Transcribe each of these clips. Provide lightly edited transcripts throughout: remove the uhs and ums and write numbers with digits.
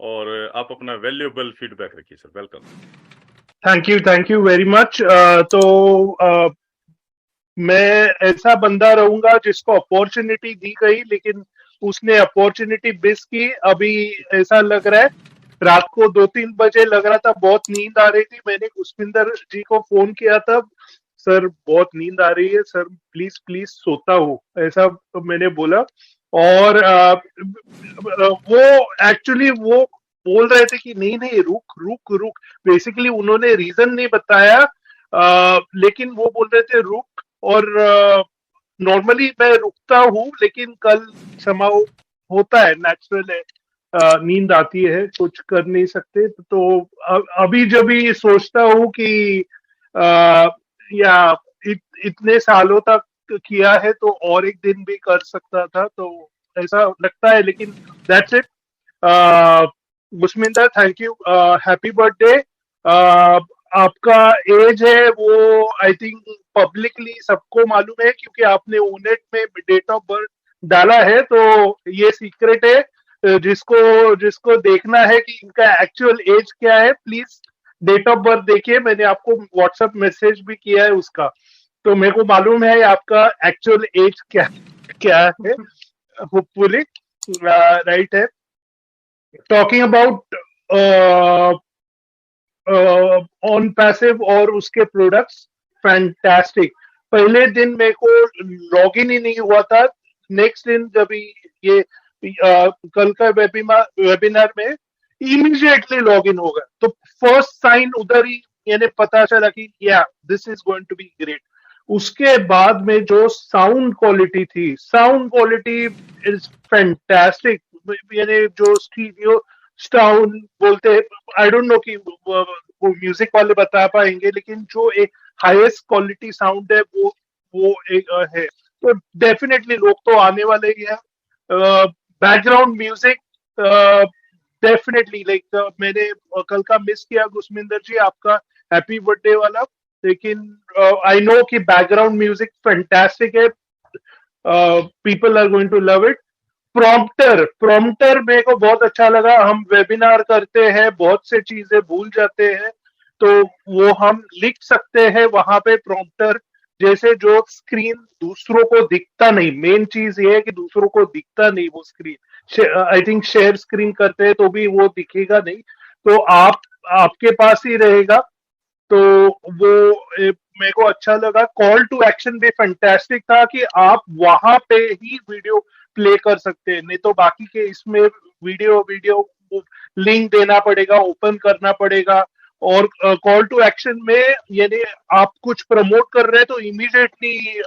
और आप अपना वैल्यूएबल फीडबैक रखिए sir. Welcome. Thank you very much. मैं ऐसा बंदा रहूंगा जिसको अपॉर्चुनिटी दी गई, लेकिन उसने अपॉर्चुनिटी मिस की। अभी ऐसा लग रहा है, रात को 2-3 बजे लग रहा था, बहुत नींद आ रही थी। मैंने पुष्पिंदर जी को फोन किया था, सर बहुत नींद आ रही है सर, प्लीज प्लीज सोता हूँ, ऐसा तो मैंने बोला। और वो एक्चुअली वो बोल रहे थे कि नहीं नहीं रुक रुक रुक। बेसिकली उन्होंने रीजन नहीं बताया, लेकिन वो बोल रहे थे रुक। और नॉर्मली मैं रुकता हूँ, लेकिन कल समाओ होता है, नेचुरल है, नींद आती है, कुछ कर नहीं सकते। तो अभी जब भी सोचता हूँ कि या इतने सालों तक किया है तो और एक दिन भी कर सकता था, तो ऐसा लगता है। लेकिन दैट्स इट। मुस्मिंदा, थैंक यू, हैप्पी बर्थडे। आपका एज है वो आई थिंक पब्लिकली सबको मालूम है, क्योंकि आपने ओनेट में डेट ऑफ बर्थ डाला है, तो ये सीक्रेट है। जिसको जिसको देखना है कि इनका एक्चुअल एज क्या है, प्लीज डेट ऑफ बर्थ देखिए। मैंने आपको व्हाट्सएप मैसेज भी किया है उसका, तो मेरे को मालूम है आपका एक्चुअल एज क्या क्या है। होपफुली राइट है। टॉकिंग अबाउट ऑन पैसिव और उसके प्रोडक्ट्स, फैंटास्टिक। पहले दिन मेरे को लॉग इन ही नहीं हुआ था। नेक्स्ट दिन जब ये कल का वेबिनार में इमीडिएटली लॉग इन हो गया, तो फर्स्ट साइन उधर ही यानी पता चला कि yeah this is going to be great. उसके बाद में जो साउंड क्वालिटी थी, साउंड क्वालिटी इज फैंटास्टिक। यानी जो स्टीरियो साउंड बोलते हैं, आई डोंट नो कि वो म्यूजिक वाले बता पाएंगे, लेकिन जो एक हाईएस्ट क्वालिटी साउंड है वो एक है। तो डेफिनेटली लोग तो आने वाले ही है। बैकग्राउंड म्यूजिक डेफिनेटली लाइक मैंने कल का मिस किया गुस्मिंदर जी आपका हैप्पी बर्थडे वाला, लेकिन आई नो कि बैकग्राउंड म्यूजिक फैंटास्टिक है। People are going to love it. Prompter मेरे को बहुत अच्छा लगा। हम वेबिनार करते हैं, बहुत से चीजें भूल जाते हैं, तो वो हम लिख सकते हैं वहां पे प्रॉम्प्टर जैसे। जो स्क्रीन दूसरों को दिखता नहीं, मेन चीज ये है कि दूसरों को दिखता नहीं वो screen. I think share screen करते हैं तो भी वो दिखेगा नहीं, तो आपके पास ही रहेगा। तो वो मेरे को अच्छा लगा। कॉल टू एक्शन भी फैंटास्टिक था कि आप वहां पे ही वीडियो प्ले कर सकते हैं, नहीं तो बाकी के इसमें वीडियो वीडियो लिंक देना पड़ेगा, ओपन करना पड़ेगा। और कॉल टू एक्शन में यानी आप कुछ प्रमोट कर रहे हैं तो इमीडिएटली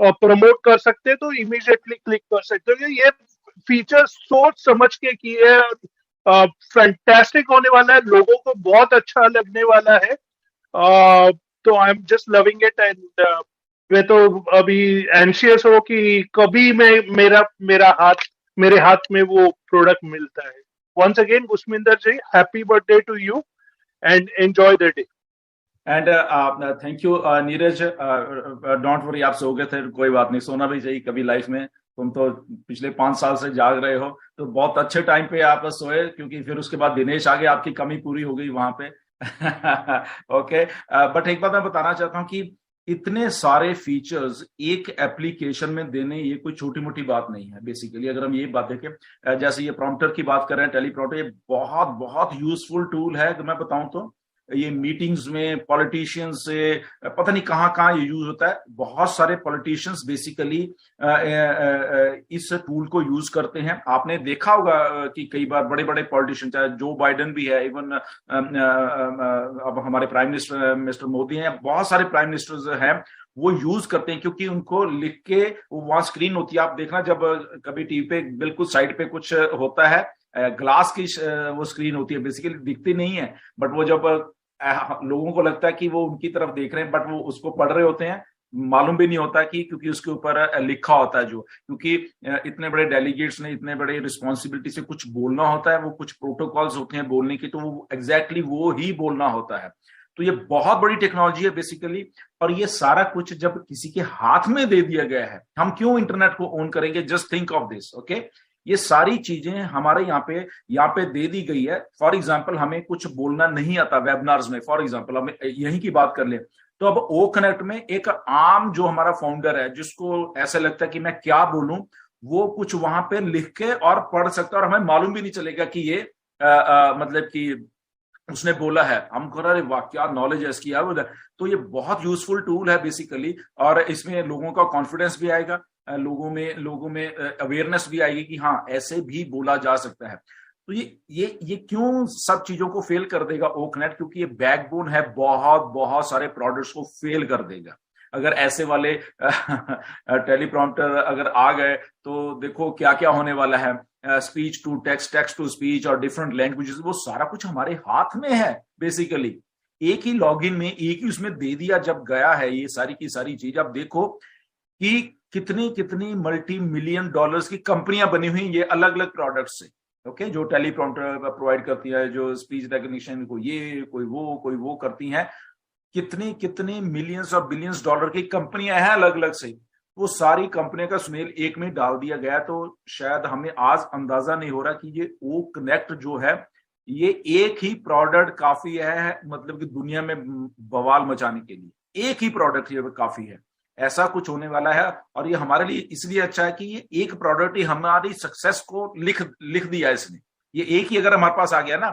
प्रमोट कर सकते हैं, तो इमीडिएटली क्लिक कर सकते हो। ये फीचर सोच समझ के किए, फैंटास्टिक होने वाला है, लोगों को बहुत अच्छा लगने वाला है। तो I am just loving it. And मैं तो अभी एंशियस हो कि कभी मैं मेरे हाथ में वो प्रोडक्ट मिलता है। Once again Gusminder ji, happy birthday to you and enjoy the day. And thank you Neeraj. Don't worry, आप सो गए थे, कोई बात नहीं, सोना भी चाहिए कभी लाइफ में। तुम तो पिछले 5 साल से जाग रहे हो, तो बहुत अच्छे टाइम पे आप सोए, क्योंकि फिर उसके बाद दिनेश आ गया, आपकी कमी पूरी हो गई वहां पे। ओके, बट एक बात मैं बताना चाहता हूँ कि इतने सारे फीचर्स एक एप्लीकेशन में देने, ये कोई छोटी मोटी बात नहीं है। बेसिकली अगर हम ये बात देखें, जैसे ये प्रॉम्प्टर की बात कर रहे हैं, टेलीप्रॉम्प्टर, ये बहुत बहुत यूजफुल टूल है। अगर मैं बताऊं तो ये मीटिंग्स में पॉलिटिशियंस से पता नहीं कहाँ कहाँ ये यूज होता है। बहुत सारे पॉलिटिशियंस बेसिकली इस टूल को यूज करते हैं। आपने देखा होगा कि कई बार बड़े बड़े पॉलिटिशियन, चाहे जो बाइडेन भी है, इवन अब हमारे प्राइम मिनिस्टर मिस्टर मोदी हैं, बहुत सारे प्राइम मिनिस्टर्स हैं, वो यूज करते हैं, क्योंकि उनको लिख के वहां स्क्रीन होती है। आप देखना जब कभी टीवी पे बिल्कुल साइड पे कुछ होता है, ग्लास की वो स्क्रीन होती है, बेसिकली दिखती नहीं है, बट वो जब लोगों को लगता है कि वो उनकी तरफ देख रहे हैं, बट वो उसको पढ़ रहे होते हैं, मालूम भी नहीं होता कि, क्योंकि उसके ऊपर लिखा होता है जो, क्योंकि इतने बड़े डेलीगेट्स ने इतने बड़े रिस्पॉन्सिबिलिटी से कुछ बोलना होता है, वो कुछ प्रोटोकॉल्स होते हैं बोलने के, तो वो एग्जैक्टली वो ही बोलना होता है। तो ये बहुत बड़ी टेक्नोलॉजी है बेसिकली, और ये सारा कुछ जब किसी के हाथ में दे दिया गया है, हम क्यों इंटरनेट को ओन करेंगे? Just think of this, okay. ये सारी चीजें हमारे यहाँ पे दे दी गई है। फॉर एग्जाम्पल हमें कुछ बोलना नहीं आता वेबिनार्स में, फॉर एग्जाम्पल हम यहीं की बात कर ले, तो अब ओ कनेक्ट में एक आम जो हमारा फाउंडर है जिसको ऐसा लगता है कि मैं क्या बोलूं, वो कुछ वहां पे लिख के और पढ़ सकता है और हमें मालूम भी नहीं चलेगा कि ये मतलब कि उसने बोला है। हम कह रहे वाह क्या नॉलेज है इसकी यार। तो ये बहुत यूजफुल टूल है बेसिकली, और इसमें लोगों का कॉन्फिडेंस भी आएगा, लोगों में अवेयरनेस भी आएगी कि हाँ ऐसे भी बोला जा सकता है। तो ये क्यों सब चीजों को फेल कर देगा ओकनेट, क्योंकि ये बैकबोन है, बहुत बहुत सारे प्रोडक्ट्स को फेल कर देगा। अगर ऐसे वाले टेलीप्रॉम्प्टर अगर आ गए तो देखो क्या क्या होने वाला है, speech to text, text to speech और डिफरेंट लैंग्वेजेस, वो सारा कुछ हमारे हाथ में है बेसिकली। एक ही लॉगिन में एक ही उसमें दे दिया जब गया है ये सारी की सारी चीज। अब देखो कि कितनी कितनी मल्टी मिलियन डॉलर्स की कंपनियां बनी हुई ये अलग अलग प्रोडक्ट से, ओके, जो टेलीप्रॉम्प्टर प्रोवाइड करती है, जो स्पीच रिकग्निशन को ये कोई वो करती हैं। कितनी कितनी मिलियंस और बिलियंस डॉलर की कंपनियां हैं अलग अलग से। वो सारी कंपनियों का सुमेल एक में डाल दिया गया। तो शायद हमें आज अंदाजा नहीं हो रहा कि ये ओ कनेक्ट जो है ये एक ही प्रोडक्ट काफी है, मतलब कि दुनिया में बवाल मचाने के लिए एक ही प्रोडक्ट ये काफी है। ऐसा कुछ होने वाला है, और ये हमारे लिए इसलिए अच्छा है कि ये एक प्रोडक्ट ही हमारी सक्सेस को लिख दिया इसने। ये एक ही अगर हमारे पास आ गया ना,